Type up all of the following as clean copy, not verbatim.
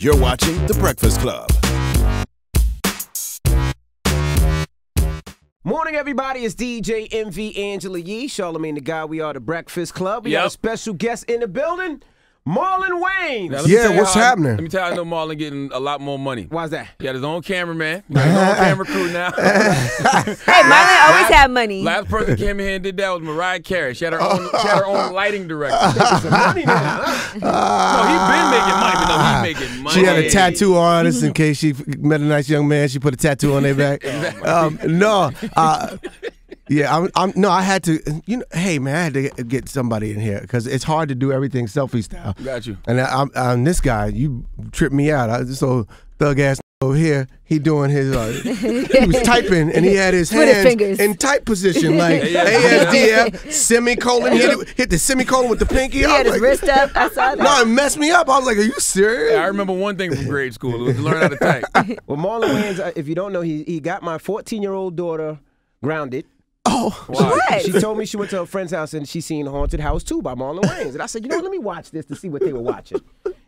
You're watching The Breakfast Club. Morning, everybody. It's DJ MV Angela Yee, Charlamagne the Guy. We are The Breakfast Club. We got a special guest in the building, Marlon Wayans. Yeah, what's happening? Let me tell you, I know Marlon getting a lot more money. Why's that? He got his own cameraman. He got his own camera crew now. Hey, Marlon always had money. Last person came in here and did that was Mariah Carey. She had her own lighting director. Some money now, No, he's been making money, but no, he's making money. She had a tattoo artist in case she met a nice young man. She put a tattoo on their back. I had to, hey man, I had to get somebody in here because it's hard to do everything selfie style. Got you. And I'm this guy, you tripped me out. So thug ass over here, he doing his, he was typing and he had his hands in tight position, like ASDF, semicolon, hit the semicolon with the pinky. He had his wrist up. I saw that. No, it messed me up. I was like, are you serious? I remember one thing from grade school. It was to learn how to type. Well, Marlon Wayans, if you don't know, he got my 14-year-old daughter grounded. Oh, what? She told me she went to a friend's house and she seen Haunted House 2 by Marlon Wayans. And I said, let me watch this to see what they were watching.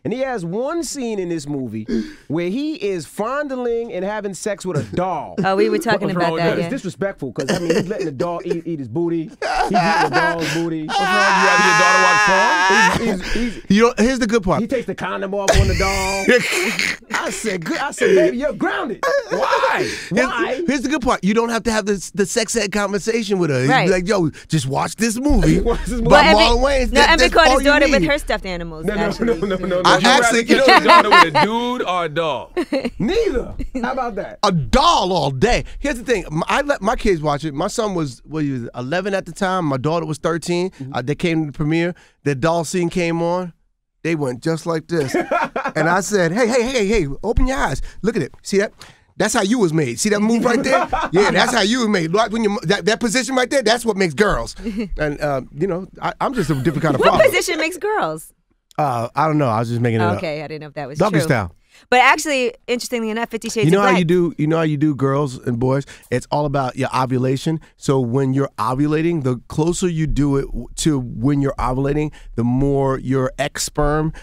And he has one scene in this movie where he is fondling and having sex with a doll. Oh, we were talking about that. It's disrespectful because, he's letting the dog eat his booty. He's eating the dog's booty. What's wrong? You rather your daughter watch porn? Here's the good part. He takes the condom off on the dog. I said, baby, you're grounded. Why? Here's the good part. You don't have to have the sex ed conversation with her. Right. You'd be like, yo, just watch this movie. By Marlon Wayans. No, Emmy caught his daughter with need. her stuffed animals. No. Would you rather your daughter with a dude or a doll? Neither. How about that? A doll all day. Here's the thing. I let my kids watch it. My son was 11 at the time. My daughter was 13. They came to the premiere. The doll scene came on. They went just like this. And I said, hey, open your eyes. Look at it. See that? That's how you was made. See that move right there? Yeah, that's how you was made. Like when that position right there, that's what makes girls. And I'm just a different kind of father. What position makes girls? I don't know. I was just making it up. Okay, I didn't know if that was Doggy true. style. But actually, interestingly enough, 50 Shades You know of Black. how you do, girls and boys? It's all about your ovulation. So when you're ovulating, the closer you do it to when you're ovulating, the more your X sperm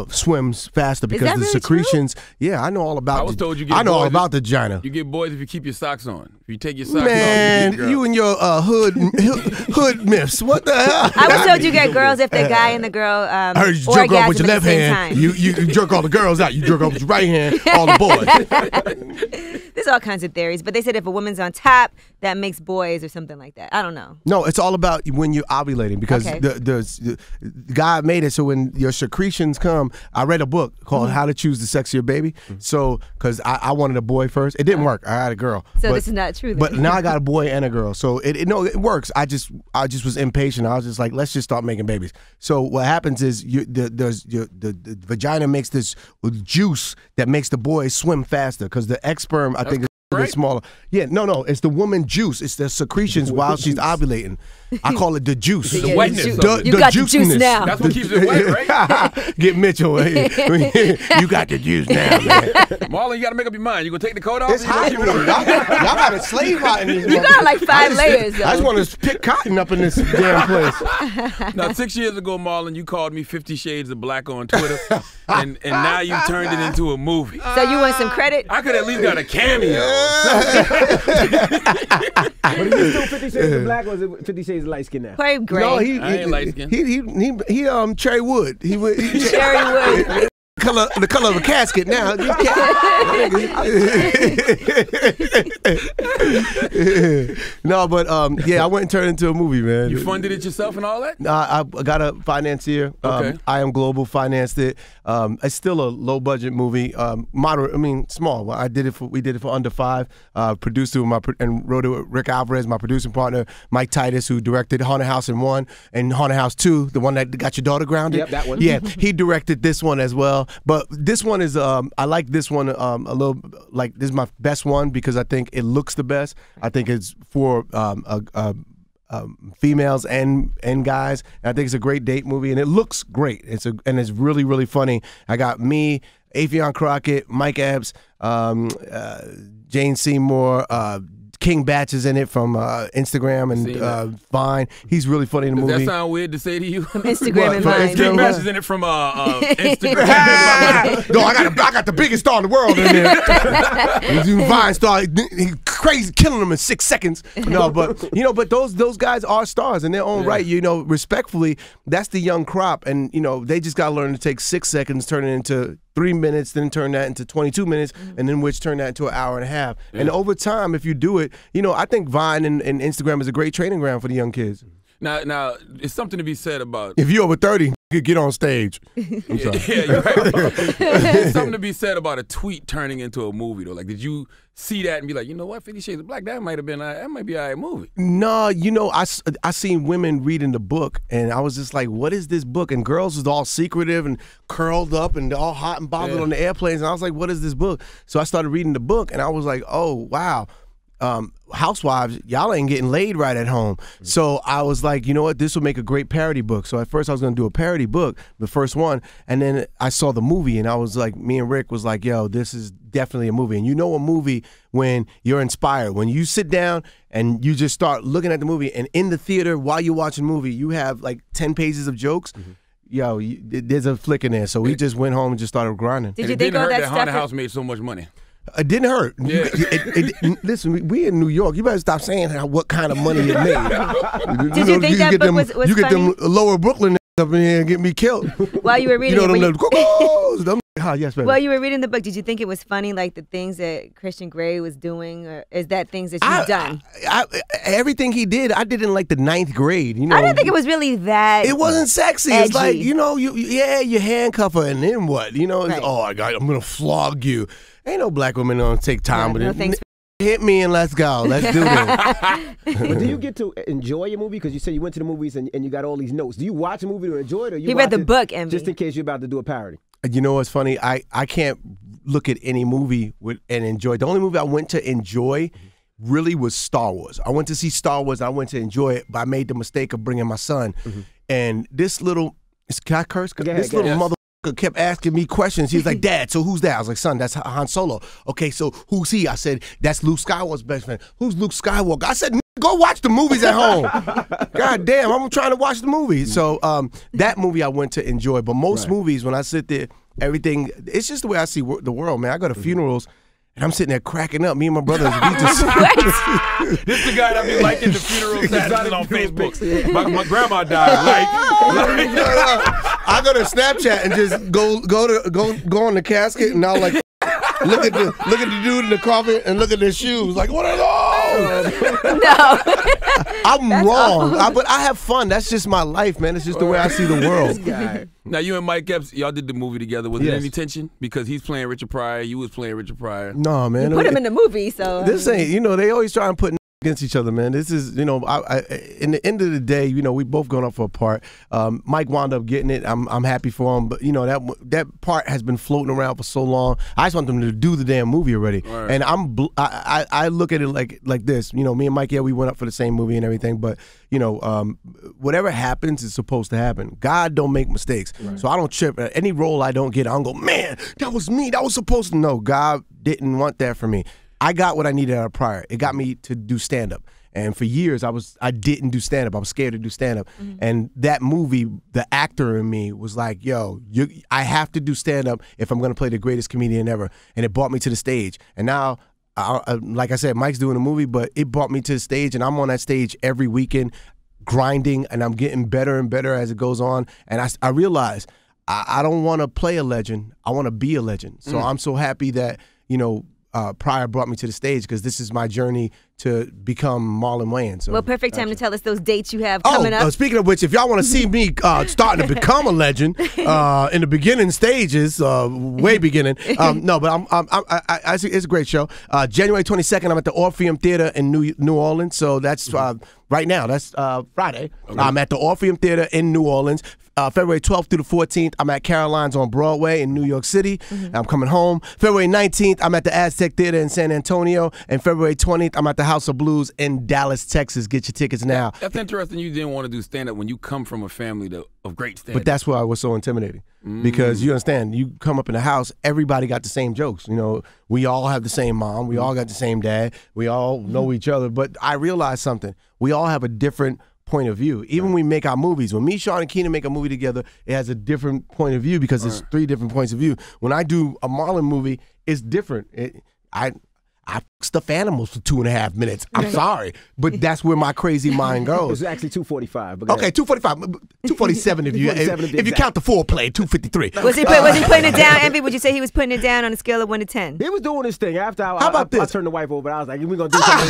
swims faster because that the really secretions. True? Yeah, I know all about. I was told you get I know boys all about the vagina. You get boys if you keep your socks on. If you take your socks Man, off, you get you and your hood myths. What the hell? I was told you get girls if the guy and the girl I heard you jerk off with your left hand. You jerk all the girls out. You jerk off with your right hand. All the boys. There's all kinds of theories, but they said if a woman's on top, that makes boys or something like that. I don't know. No, it's all about when you're ovulating because the God made it so when your secretions come. I read a book called How to Choose the Sexier Baby. So, because I wanted a boy first, it didn't work. I had a girl. So this is not true. Then. But now I got a boy and a girl. So it works. I just was impatient. I was just like, let's just start making babies. So what happens is the vagina makes this juice that makes the boy swim faster because the X sperm I think is a bit smaller. Yeah, no, it's the woman juice. It's the secretions while she's ovulating. I call it the juice. The wetness. You got the juice now. That's what keeps it wet, right? Get Mitchell. You got the juice now, man. Marlon, you got to make up your mind. You going to take the coat off? It's hot. Y'all got a slave hot in this. You got like 5 layers, though. I just want to pick cotton up in this damn place. Now, 6 years ago, Marlon, you called me 50 Shades of Black on Twitter, and now you turned it into a movie. So you want some credit? I could at least got a cameo. But is it still 50 Shades of Black or is it 50 Shades of Light Skin now? Probably gray. No, I ain't light skinned. He cherry wood. Cherry wood. The color of a casket now. No, but I went and turned it into a movie, man. You funded it yourself and all that? I got a financier. Okay. I Am Global financed it. It's still a low budget movie. Moderate. I mean, small. We did it for under $5. Produced it and wrote it with Rick Alvarez, my producing partner, Mike Titus, who directed Haunted House 1 and Haunted House 2, the one that got your daughter grounded. Yep, that one. Yeah, he directed this one as well. But this one is I like this one a little, like this is my best one because I think it looks the best. I think it's for females and guys. And I think it's a great date movie and it looks great. It's really, really funny. I got me, Afion Crockett, Mike Epps, Jane Seymour, King Batch is in it from Instagram and Vine. He's really funny in the movie. Does that sound weird to say to you? From Instagram and Vine. King Batch is in it from Instagram. No, I got the biggest star in the world in there. He's doing Vine star. He crazy, killing them in 6 seconds. No, but but those guys are stars in their own right. Respectfully, that's the young crop, and they just gotta learn to take 6 seconds, turn it into 3 minutes, then turn that into 22 minutes, and then which turn that into an hour and a half. Yeah. And over time, if you do it, I think Vine and Instagram is a great training ground for the young kids. Now, it's something to be said about. If you're over 30, you get on stage. I'm sorry. Yeah, you're right. There's something to be said about a tweet turning into a movie, though. Like, did you see that and be like, you know what, 50 Shades of Black, that might be a right movie? No, I seen women reading the book, and I was just like, what is this book? And girls was all secretive and curled up and all hot and bothered on the airplanes, and I was like, what is this book? So I started reading the book, and I was like, oh, wow. Housewives, y'all ain't getting laid right at home. So I was like, you know what, this will make a great parody book. So at first I was gonna do a parody book, the first one, and then I saw the movie and I was like, me and Rick was like, yo, this is definitely a movie. And a movie when you're inspired, when you sit down and you just start looking at the movie, and in the theater while you're watching the movie, you have like 10 pages of jokes. Yo, there's a flick in there. So we just went home and just started grinding. Did you think all that stuff? Haunted House made so much money. It didn't hurt. Yeah. Listen, we in New York. You better stop saying what kind of money it made. Did you think that book was funny? You get them lower Brooklyn up in here and get me killed. While you were reading yes, baby. While you were reading the book, did you think it was funny, like the things that Christian Grey was doing, or is that things that you've done? Everything he did, I did in like the 9th grade. I didn't think it was really that. It wasn't sexy. Edgy. It's like you handcuff her, and then what? It's, right. I'm gonna flog you. Ain't no black woman gonna take time with it. Thanks. Hit me and let's go. Let's do this. But do you get to enjoy your movie? Because you said you went to the movies and you got all these notes. Do you watch a movie to enjoy it, or he read the book, Envy, just in case you're about to do a parody? You know what's funny? I can't look at any movie and enjoy. The only movie I went to enjoy really was Star Wars. I went to see Star Wars. I went to enjoy it, but I made the mistake of bringing my son. And this little, can I curse? This little mother kept asking me questions. He was like, Dad, so who's that? I was like, son, that's Han Solo. Okay, so who's he? I said, that's Luke Skywalker's best friend. Who's Luke Skywalker? I said, go watch the movies at home. God damn, I'm trying to watch the movies. So that movie I went to enjoy. But most movies, when I sit there, everything, it's just the way I see the world, man. I go to funerals, and I'm sitting there cracking up. Me and my brothers, we just... This the guy that be liking the funeral statuses on Facebook. My grandma died. I go to Snapchat and just go on the casket, and I'll like look at the dude in the coffin and look at their shoes. Like, what are those? No. I'm wrong, but I have fun. That's just my life, man. It's just the way I see the world. Now, you and Mike Epps, y'all did the movie together. Was there any tension? Because he's playing Richard Pryor, you was playing Richard Pryor. No, man. You put him in the movie, so. This ain't, they always try and put against each other, man. This is, in the end of the day, we both gone up for a part. Mike wound up getting it. I'm happy for him, but that part has been floating around for so long. I just want them to do the damn movie already. Right. And I look at it like this. Me and Mike, we went up for the same movie and everything, but whatever happens is supposed to happen. God don't make mistakes, so I don't trip. Any role I don't get, I don't go, man, that was me. That was supposed to. No, God didn't want that for me. I got what I needed out of Pryor. It got me to do stand-up. And for years, I didn't do stand-up. I was scared to do stand-up. And that movie, the actor in me was like, yo, I have to do stand-up if I'm going to play the greatest comedian ever. And it brought me to the stage. And now, like I said, Mike's doing a movie, but it brought me to the stage. And I'm on that stage every weekend, grinding, and I'm getting better and better as it goes on. And I realize I don't want to play a legend. I want to be a legend. So I'm so happy that, Pryor brought me to the stage, because this is my journey to become Marlon Wayans. So, well, perfect time to tell us those dates you have coming up. Speaking of which, if y'all want to see me starting to become a legend in the beginning stages, way beginning, no, but I see it's a great show. January 22nd, I'm at the Orpheum Theater in New Orleans. So that's right now. That's Friday. I'm at the Orpheum Theater in New Orleans. February 12th through the 14th, I'm at Caroline's on Broadway in New York City. I'm coming home. February 19th, I'm at the Aztec Theater in San Antonio. And February 20th, I'm at the House of Blues in Dallas, Texas. Get your tickets now. That's interesting. You didn't want to do stand-up when you come from a family of great stand-up. But that's why I was so intimidating. Because you understand, you come up in the house, everybody got the same jokes. You know, we all have the same mom. We all got the same dad. We all know each other. But I realized something. We all have a different point of view. Even when we make our movies, when me, Sean, and Keenan make a movie together, it has a different point of view because it's 3 different points of view. When I do a Marlon movie, it's different. I stuff animals for 2.5 minutes. I'm sorry, but that's where my crazy mind goes. It's actually 2:45. Okay, 2:45, 2:47 if you count the foreplay. 2:53. Was he putting it down, Envy? Would you say he was putting it down on a scale of 1 to 10? He was doing his thing. After How about this? I turned the wife over. I was like, we're going to do something.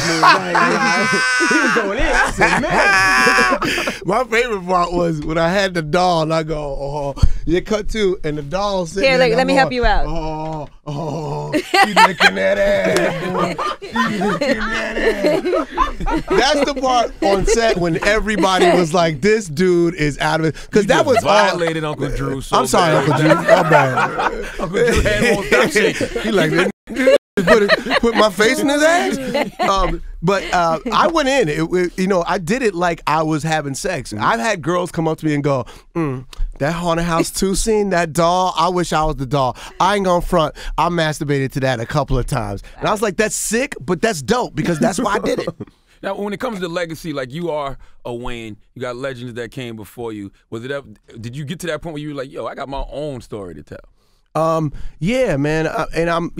He was going in. I said, man. My favorite part was when I had the doll and I go, oh, you cut to, and the doll sitting Here, there. let me help you out. Oh, she's licking that ass, boy. She's licking that ass. That's the part on set when everybody was like, this dude is out of it. Because that was violated Uncle Drew. So I'm sorry, bad. Uncle Drew. I'm bad. Uncle Drew had won't stop shaking. He like, put my face in his ass. But I went in. I did it like I was having sex. I've had girls come up to me and go, that Haunted House 2 scene, that doll, I wish I was the doll. I ain't gonna front. I masturbated to that a couple of times. And I was like, that's sick, but that's dope because that's why I did it. Now, when it comes to legacy, like you are a Wayne, you got legends that came before you. Did you get to that point where you were like, yo, I got my own story to tell? Yeah, man, and I'm,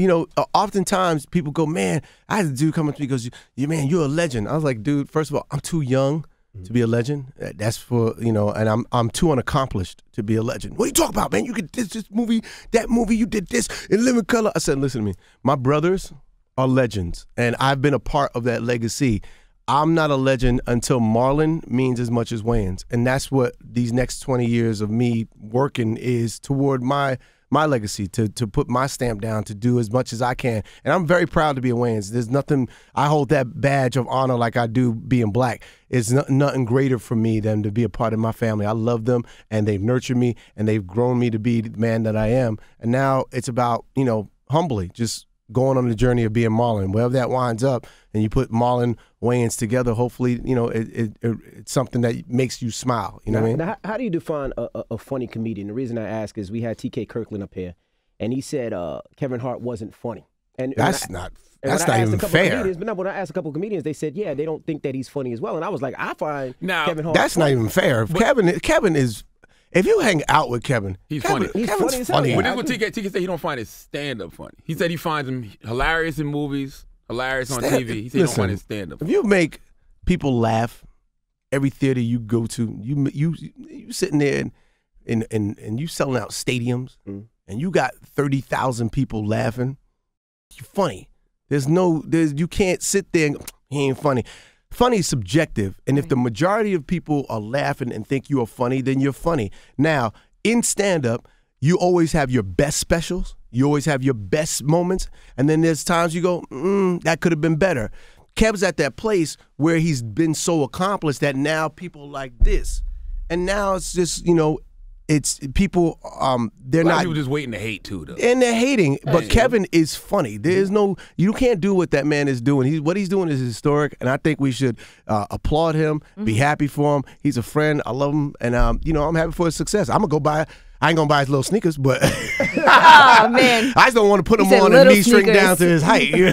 oftentimes people go, man, I had a dude come up to me and goes, man, you're a legend. I was like, dude, first of all, I'm too young to be a legend. That's for, and I'm too unaccomplished to be a legend. What are you talking about, man? You could this movie, that movie, you did this in living color. I said, listen to me, my brothers are legends, and I've been a part of that legacy. I'm not a legend until Marlon means as much as Wayans, and that's what these next 20 years of me working is toward my legacy, to put my stamp down, to do as much as I can. And I'm very proud to be a Wayans. There's nothing, I hold that badge of honor like I do being black. It's nothing greater for me than to be a part of my family. I love them, and they've nurtured me, and they've grown me to be the man that I am. And now it's about, humbly, just going on the journey of being Marlon. Wherever that winds up, and you put Marlon Wayans together, hopefully, it's something that makes you smile. You know what I mean? Now, how do you define a funny comedian? The reason I ask is we had T.K. Kirkland up here, and he said Kevin Hart wasn't funny. And that's not even fair. But when I asked a couple of comedians, they said, yeah, they don't think that he's funny as well. And I was like, I find Kevin Hart that's funny. not even fair. Kevin is. If you hang out with Kevin, he's funny. Kevin's funny. But this is what TK said. He don't find his stand-up funny. He said he finds him hilarious in movies, hilarious on TV. He said he don't find his stand-up. If you make people laugh, every theater you go to, you sitting there and you selling out stadiums, and you got 30,000 people laughing. You're funny. You can't sit there and go, he ain't funny. Funny is subjective, and if the majority of people are laughing and think you are funny, then you're funny. Now, in stand-up, you always have your best specials, you always have your best moments, and then there's times you go, that could have been better. Kev's at that place where he's been so accomplished that now people like this. And now it's just, it's people, they're not. People just waiting to hate too, though. And they're hating, but Kevin is funny. There's you can't do what that man is doing. What he's doing is historic, and I think we should applaud him, be happy for him. He's a friend. I love him, and I'm happy for his success. I'm gonna go buy. I ain't gonna buy his little sneakers, but oh man, I just don't want to put them on and knee shrink down to his height. You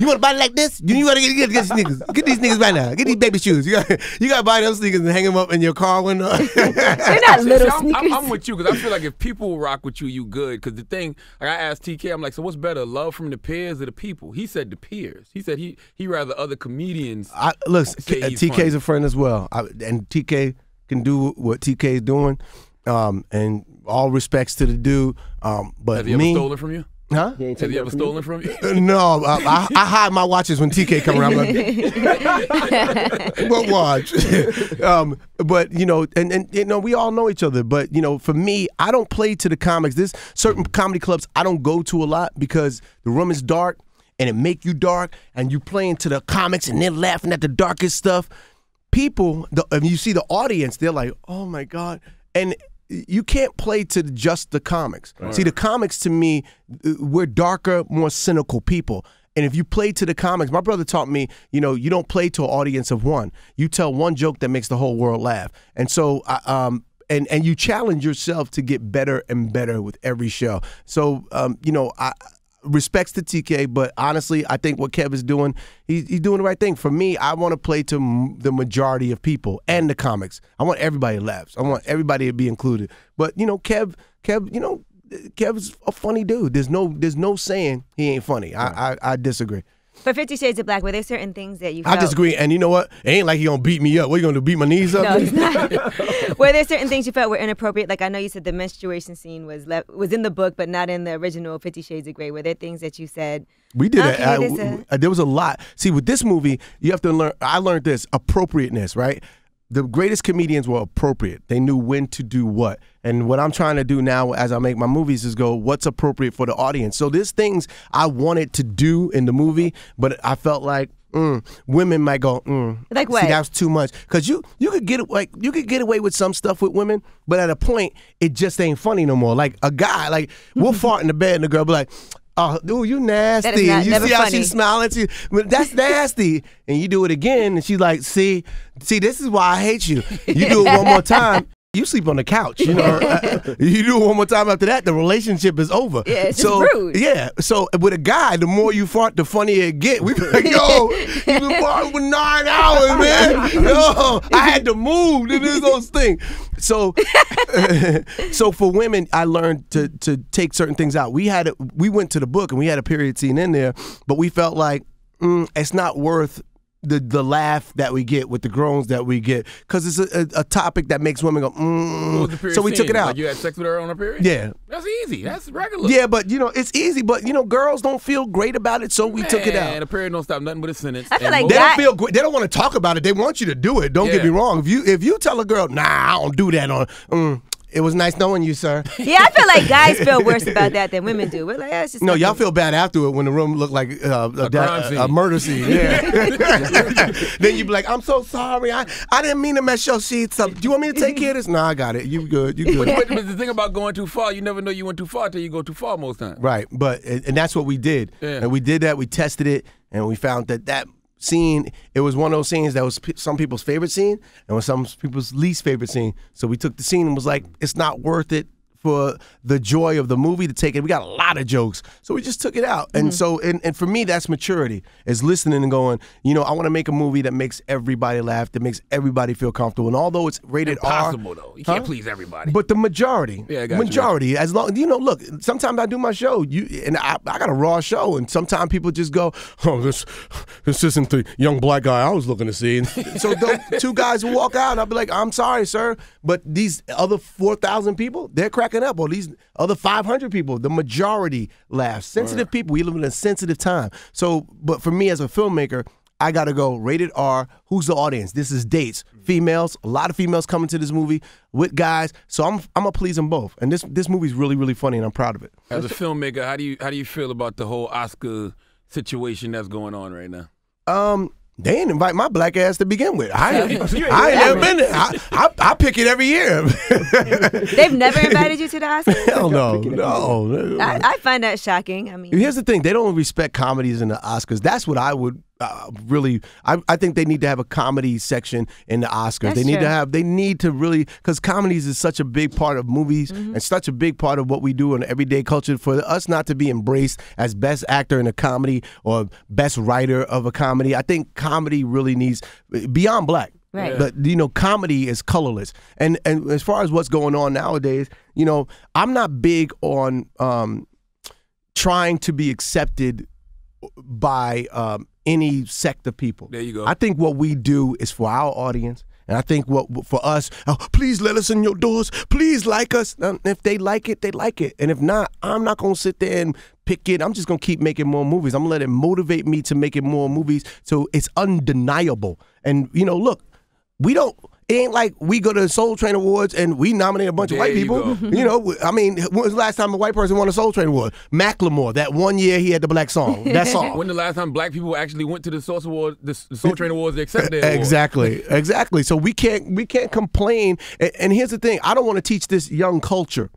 want to buy it like this? You gotta get sneakers. Get these sneakers right now. Get these baby shoes. You gotta buy those sneakers and hang them up in your car window. They're not little sneakers. I'm with you because I feel like if people rock with you, you good. Because the thing, like I asked TK, I'm like, so what's better, love from the peers or the people? He said the peers. He said he rather other comedians. Look, TK's a friend as well, and TK can do what TK is doing. And all respects to the dude. But has he ever stolen from you? Huh? Has he ever stolen from you? No, I hide my watches when TK come around. What watch? But and we all know each other. But for me, I don't play to the comics. There's certain comedy clubs I don't go to a lot because the room is dark and it make you dark, and you playing to the comics and they're laughing at the darkest stuff. People, if you see the audience, they're like, oh my God. and you can't play to just the comics. See, the comics to me, we're darker, more cynical people. And if you play to the comics, my brother taught me, you know, you don't play to an audience of one. You tell one joke that makes the whole world laugh. And so, and you challenge yourself to get better and better with every show. So, you know, respects to TK, but honestly, I think what Kev is doing, he's doing the right thing. For me, I want to play to the majority of people and the comics. I want everybody to laugh. I want everybody to be included. But you know, Kev, you know, Kev's a funny dude. There's no saying he ain't funny. I disagree. For 50 Shades of Black, were there certain things that you felt? I disagree, and you know what? It ain't like he gonna beat me up. What, you gonna do, beat my knees up? No, he's not. Were there certain things you felt were inappropriate? Like I know you said the menstruation scene was in the book, but not in the original 50 Shades of Grey. Were there things that you said? We did there was a lot. See, with this movie, you have to learn. I learned this appropriateness, right? The greatest comedians were appropriate. They knew when to do what. And what I'm trying to do now as I make my movies is go, what's appropriate for the audience? So there's things I wanted to do in the movie, but I felt like women might go, like what? See, that's too much. Because you could get away with some stuff with women, but at a point, it just ain't funny no more. Like a guy, like we'll fart in the bed and the girl be like, oh, dude, you nasty. That is not, you see how funny. she's smiling? That's nasty. And you do it again, and she's like, see, this is why I hate you. You do it one more time, you sleep on the couch. You know, you do it one more time after that, the relationship is over. Yeah, it's just rude. Yeah, so with a guy, the more you fart, the funnier it get. We be like, yo, you been farting for 9 hours, man. Yo, I had to move to do those things. So, so for women, I learned to take certain things out. We went to the book and we had a period scene in there, but we felt like it's not worth the laugh that we get with the groans that we get, because it's a topic that makes women go, so we took it out. Like you had sex with her on a period? Yeah. That's easy. That's regular. Yeah, but you know, it's easy, but you know, girls don't feel great about it, so we took it out. And a period don't stop nothing but a sentence. I feel like They don't feel great. They don't want to talk about it. They want you to do it. Don't get me wrong. If you tell a girl, nah, I don't do that on it was nice knowing you, sir. Yeah, I feel like guys feel worse about that than women do. We're like, it's just no, y'all feel bad after it when the room looked like a murder scene. Yeah. Then you be like, I'm so sorry. I didn't mean to mess your sheets up. Do you want me to take care of this? No, I got it. You good. You good. But the thing about going too far, you never know you went too far until you go too far most times. Right. And that's what we did. Yeah. And we did that. We tested it, and we found that scene, it was one of those scenes that was some people's favorite scene and was some people's least favorite scene. So we took the scene and was like, it's not worth it for the joy of the movie to take it. We got a lot of jokes, so we just took it out. And so, and for me, that's maturity, is listening and going, you know, I want to make a movie that makes everybody laugh, that makes everybody feel comfortable. And although it's rated Impossible, R, though. You can't please everybody. but the majority, as long, you know, look, sometimes I do my show, and I got a raw show, and sometimes people just go, oh, this isn't the young black guy I was looking to see. And so two guys will walk out, and I'll be like, I'm sorry, sir, but these other 4,000 people, they're cracking up, or these other 500 people, the majority laugh. Sensitive people, we live in a sensitive time. So, but for me as a filmmaker, I gotta go rated R. Who's the audience? This is dates, females. A lot of females coming to this movie with guys. So I'm gonna please them both. And this movie's really, really funny, and I'm proud of it. As a filmmaker, how do you feel about the whole Oscar situation that's going on right now? They didn't invite my black ass to begin with. I ain't never been there. I pick it every year. They've never invited you to the Oscars? Hell no. I find that shocking. I mean, here's the thing. They don't respect comedies in the Oscars. That's what I would really, I think they need to have a comedy section in the Oscars. They need to really, because comedies is such a big part of movies and such a big part of what we do in everyday culture. For us not to be embraced as best actor in a comedy or best writer of a comedy, I think comedy really needs, beyond black. Right. But, you know, comedy is colorless. And as far as what's going on nowadays, you know, I'm not big on trying to be accepted by any sect of people. There you go. I think what we do is for our audience. And I think what for us, please let us in your doors. Please like us. If they like it, they like it. And if not, I'm not going to sit there and pick it. I'm just going to keep making more movies. I'm going to let it motivate me to making more movies so it's undeniable. And, you know, look, It ain't like we go to Soul Train Awards and we nominate a bunch of white people. You know, I mean, when was the last time a white person won a Soul Train Award? Macklemore, that one year he had the black song. That's all. When the last time black people actually went to the Soul Award, the Soul Train Awards, they accepted their award. Exactly. So we can't complain. And here's the thing: I don't want to teach this young culture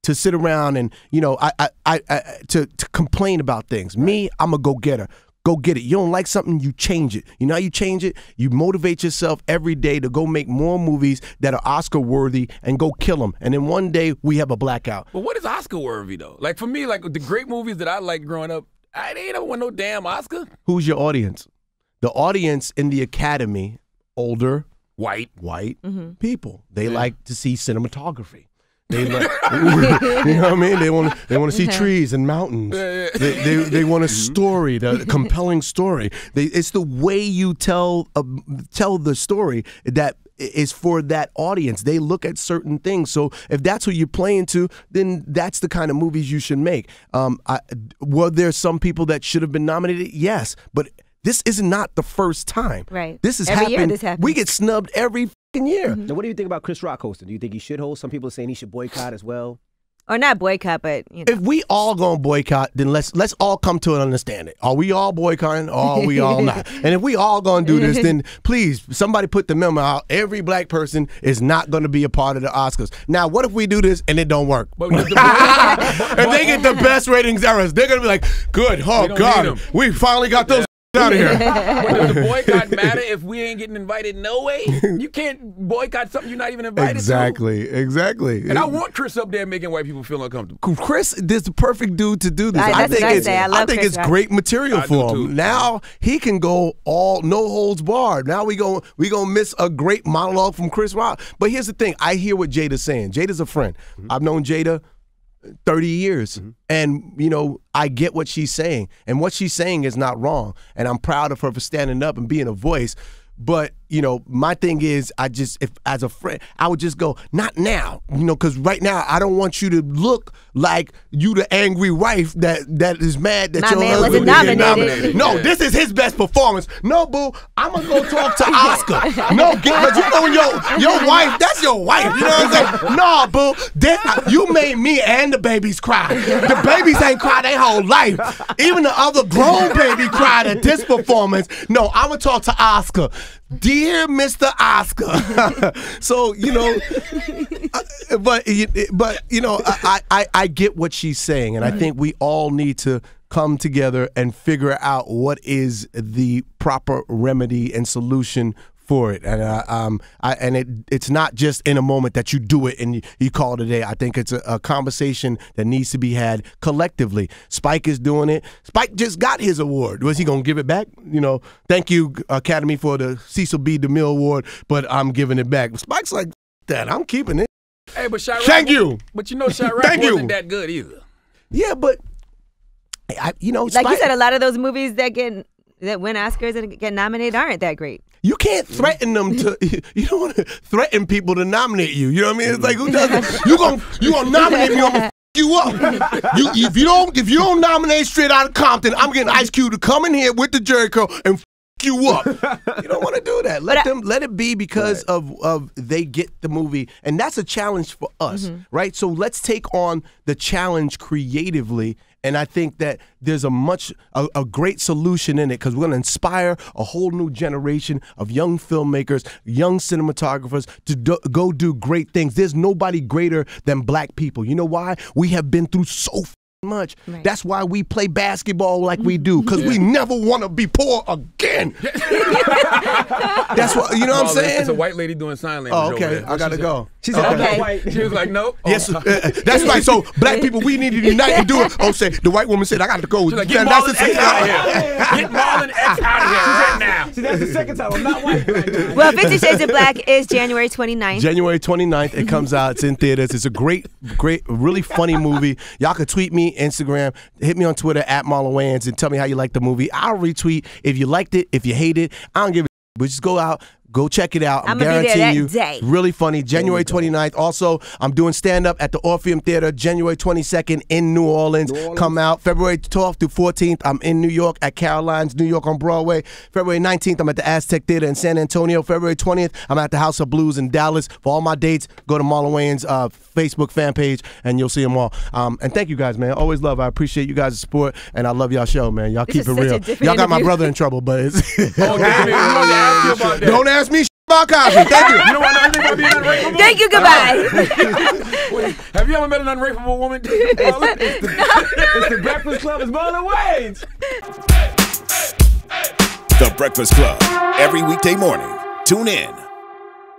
to sit around and to complain about things. Me, I'm a go-getter. Go get it. You don't like something, you change it. You know how you change it? You motivate yourself every day to go make more movies that are Oscar worthy and go kill them. And then one day we have a blackout. But what is Oscar worthy though? Like for me, like the great movies that I liked growing up, I ain't never won no damn Oscar. Who's your audience? The audience in the Academy, older, white people. They like to see cinematography. They like, you know what I mean? They want to see trees and mountains. They want a story, a compelling story. It's the way you tell the story that is for that audience. They look at certain things. So if that's who you're playing to, then that's the kind of movies you should make. Were there some people that should have been nominated? Yes, but this is not the first time. Right. This is every year this happens. We get snubbed every year. Now, what do you think about Chris Rock hosting? Do you think he should host? Some people are saying he should boycott as well. Or not boycott, but you know. If we all gonna boycott, then let's all come to an understanding. Are we all boycotting or are we all not? And if we all gonna do this, then please, somebody put the memo out. Every black person is not gonna be a part of the Oscars. Now, what if we do this and it don't work? But if they get the best ratings ever, they're gonna be like, good, oh God, we finally got those out of here. But does the boycott matter if we ain't getting invited? No way. You can't boycott something you're not even invited to. Exactly. And I want Chris up there making white people feel uncomfortable. Chris is the perfect dude to do this. I think it's great material for him. Now he can go all no holds barred. Now we gonna miss a great monologue from Chris Rock. But here's the thing: I hear what Jada's saying. Jada's a friend. I've known Jada 30 years. And, you know, I get what she's saying. And what she's saying is not wrong. And I'm proud of her for standing up and being a voice. But, you know, my thing is, if as a friend, I would just go, not now, you know, because right now I don't want you to look like you the angry wife that is mad that your husband didn't get nominated. No, this is his best performance. No, boo, I'm going to go talk to Oscar. No, because you know your wife, that's your wife. You know what I'm saying? No, boo, you made me and the babies cry. The babies ain't cried their whole life. Even the other grown baby cried at this performance. No, I'm going to talk to Oscar. Dear Mr. Oscar. So, you know, but you know, I get what she's saying, and I think we all need to come together and figure out what is the proper remedy and solution for it. And it's not just in a moment that you do it and you call it a day. I think it's a conversation that needs to be had collectively. Spike is doing it. Spike just got his award. Was he going to give it back? You know, thank you, Academy, for the Cecil B. DeMille Award, but I'm giving it back. Spike's like, that, I'm keeping it. Hey, but Chirac, thank you. But you know, Chirac wasn't that good either. Yeah, but you know, like you said, a lot of those movies that win Oscars and get nominated aren't that great. You can't threaten them to. You don't want to threaten people to nominate you. You know what I mean? It's like, who does it? You gonna nominate me? I'm gonna you up. If you don't nominate Straight Outta Compton, I'm getting Ice Cube to come in here with the jerry curl and you up. You don't want to do that. Let it be because of they get the movie, and that's a challenge for us, right? So let's take on the challenge creatively. And I think that there's a great solution in it because we're going to inspire a whole new generation of young filmmakers, young cinematographers to go do great things. There's nobody greater than black people. You know why? We have been through so much. Right. That's why we play basketball like we do, because we never want to be poor again. That's what, you know what I'm saying? It's a white lady doing sign language. Oh, okay. I gotta go. She said, okay. She was like, nope. Yes, that's right. So black people, we need to unite and do it. Oh, say the white woman said, I got to go. Like, get Marlon X out of here. Get Marlon X out of here right now. See, that's the second time. I'm not white right now. Well, 50 Shades of Black is January 29th. January 29th. It comes out. It's in theaters. It's a great, really funny movie. Y'all can tweet me, Instagram, hit me on Twitter at Marlon Wayans and tell me how you like the movie. I'll retweet if you liked it, if you hate it. I don't give a but just go out, Go check it out. I'm I'ma be there guaranteeing that you. day. Really funny. January 29th. Also, I'm doing stand-up at the Orpheum Theater January 22nd in New Orleans. Come out. February 12th through 14th, I'm in New York at Caroline's, New York on Broadway. February 19th, I'm at the Aztec Theater in San Antonio. February 20th, I'm at the House of Blues in Dallas. For all my dates, go to Marlon Wayans' Facebook fan page, and you'll see them all. And thank you guys, man. Always love. I appreciate you guys' support, and I love y'all show, man. Y'all keep it real. Y'all got my brother in trouble, but it's don't ask me about Cosby. Thank you. You don't want to know anything about being unrapeable? Thank you, goodbye. Wait, have you ever met an unrapeable woman? It's the Breakfast Club. It's Marlon Wayans. The Breakfast Club. Every weekday morning. Tune in.